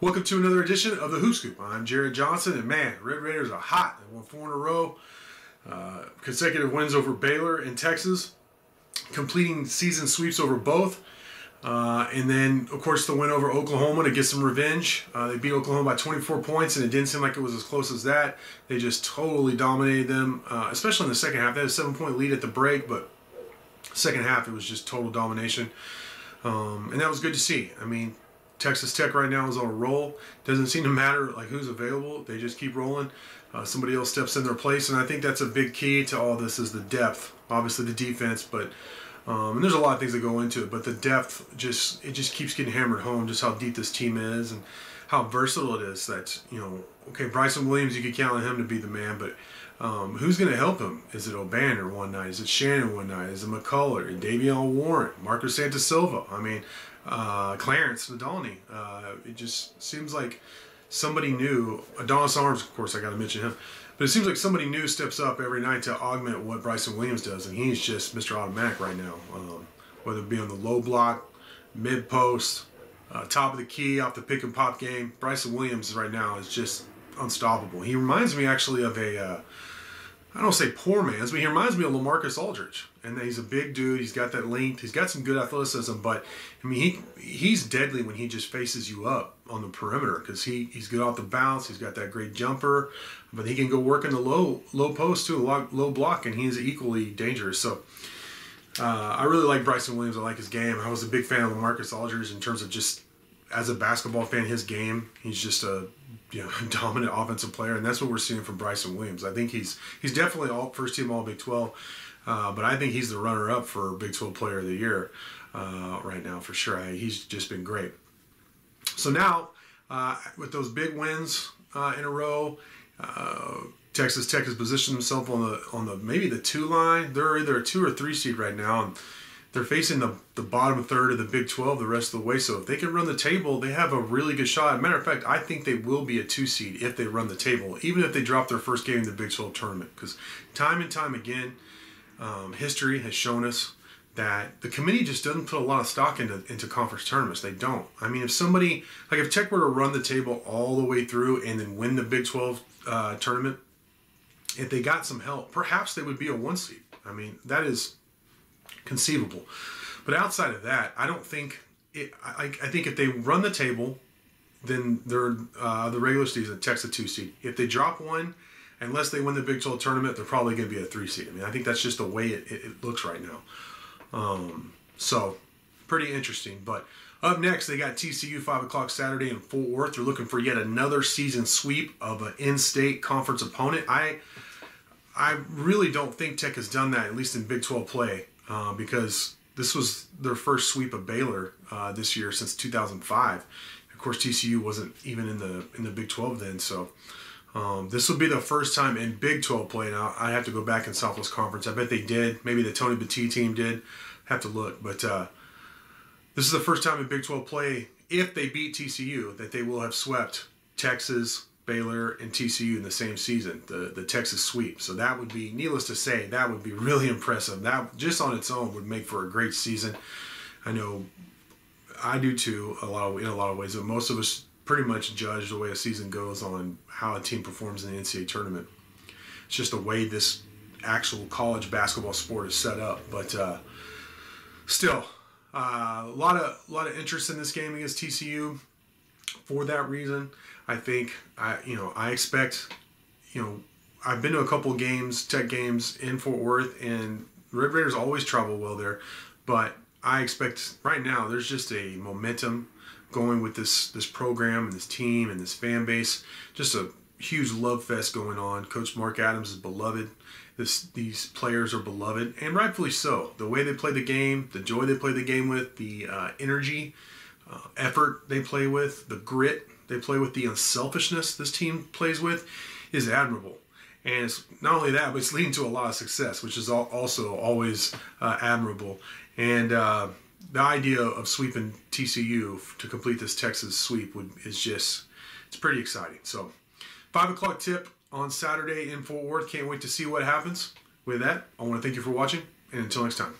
Welcome to another edition of the Hoop Scoop. I'm Jarret Johnson, and man, Red Raiders are hot. They won 4 in a row. Consecutive wins over Baylor and Texas, completing season sweeps over both. And then, of course, the win over Oklahoma to get some revenge. They beat Oklahoma by 24 points, and it didn't seem like it was as close as that. They just totally dominated them, especially in the second half. They had a 7-point lead at the break, but second half, it was just total domination. And that was good to see. I mean, Texas Tech right now is on a roll. Doesn't seem to matter like who's available. They just keep rolling. Somebody else steps in their place, and I think that's a big key to all this is the depth. Obviously the defense, but and there's a lot of things that go into it. But the depth just keeps getting hammered home. Just how deep this team is and how versatile it is. That okay, Bryson Williams, you could count on him to be the man, but who's going to help him? Is it O'Banner one night? Is it Shannon one night? Is it McCullough? Davion Warren? Marcus Santasilva? I mean, Clarence Nadolny. It just seems like somebody new. Adonis Arms, of course, I got to mention him. But it seems like somebody new steps up every night to augment what Bryson Williams does, and he's just Mr. Automatic right now. Whether it be on the low block, mid post, top of the key, off the pick and pop game, Bryson Williams right now is just unstoppable. He reminds me actually of a I don't say poor man's, but he reminds me of LaMarcus Aldridge. And he's a big dude. He's got that length. He's got some good athleticism. But, I mean, he's deadly when he just faces you up on the perimeter because he's good off the bounce. He's got that great jumper. But he can go work in the low post, too, low block, and he's equally dangerous. So, I really like Bryson Williams. I like his game. I was a big fan of LaMarcus Aldridge in terms of just, as a basketball fan, his game. He's just a dominant offensive player, and that's what we're seeing from Bryson Williams. I think he's definitely first team All Big 12, but I think he's the runner-up for Big 12 Player of the Year right now for sure. He's just been great. So now, with those big wins in a row, Texas Tech has positioned themselves on the maybe the 2 line. They're either a 2 or 3 seed right now, and they're facing the bottom third of the Big 12 the rest of the way. So if they can run the table, they have a really good shot. As a matter of fact, I think they will be a 2 seed if they run the table, even if they drop their first game in the Big 12 tournament. Because time and time again, history has shown us that the committee just doesn't put a lot of stock into conference tournaments. They don't. I mean, if Tech were to run the table all the way through and then win the Big 12 tournament, if they got some help, perhaps they would be a 1 seed. I mean, that is conceivable. But outside of that, I don't think I think if they run the table, then they're the regular season Tech's a 2 seed. If they drop one, unless they win the Big 12 tournament, they're probably going to be a 3 seed. I mean, I think that's just the way it looks right now. So pretty interesting. But up next, they got TCU 5 o'clock Saturday in Fort Worth. They're looking for yet another season sweep of an in-state conference opponent. I really don't think Tech has done that, at least in Big 12 play. Because this was their first sweep of Baylor this year since 2005. Of course, TCU wasn't even in the Big 12 then, so this will be the first time in Big 12 play. Now, I have to go back in Southwest Conference. I bet they did. Maybe the Tony Battie team did. Have to look, but this is the first time in Big 12 play, if they beat TCU, that they will have swept Texas, Baylor, and TCU in the same season, the Texas sweep. So that would be, needless to say, that would be really impressive. That just on its own would make for a great season. I know I do too, in a lot of ways, but most of us pretty much judge the way a season goes on how a team performs in the NCAA tournament. It's just the way this actual college basketball sport is set up. But still, a lot of interest in this game against TCU for that reason. I think, I expect, I've been to a couple games, Tech games in Fort Worth, and Red Raiders always travel well there. But I expect right now there's just a momentum going with this program and this team and this fan base. Just a huge love fest going on. Coach Mark Adams is beloved. These players are beloved, and rightfully so. The way they play the game, the joy they play the game with, the energy, effort they play with, the grit they play with, the unselfishness this team plays with is admirable. And it's not only that, but it's leading to a lot of success, which is also always admirable. And the idea of sweeping TCU to complete this Texas sweep it's pretty exciting. So 5 o'clock tip on Saturday in Fort Worth. Can't wait to see what happens. With that, I want to thank you for watching, and until next time.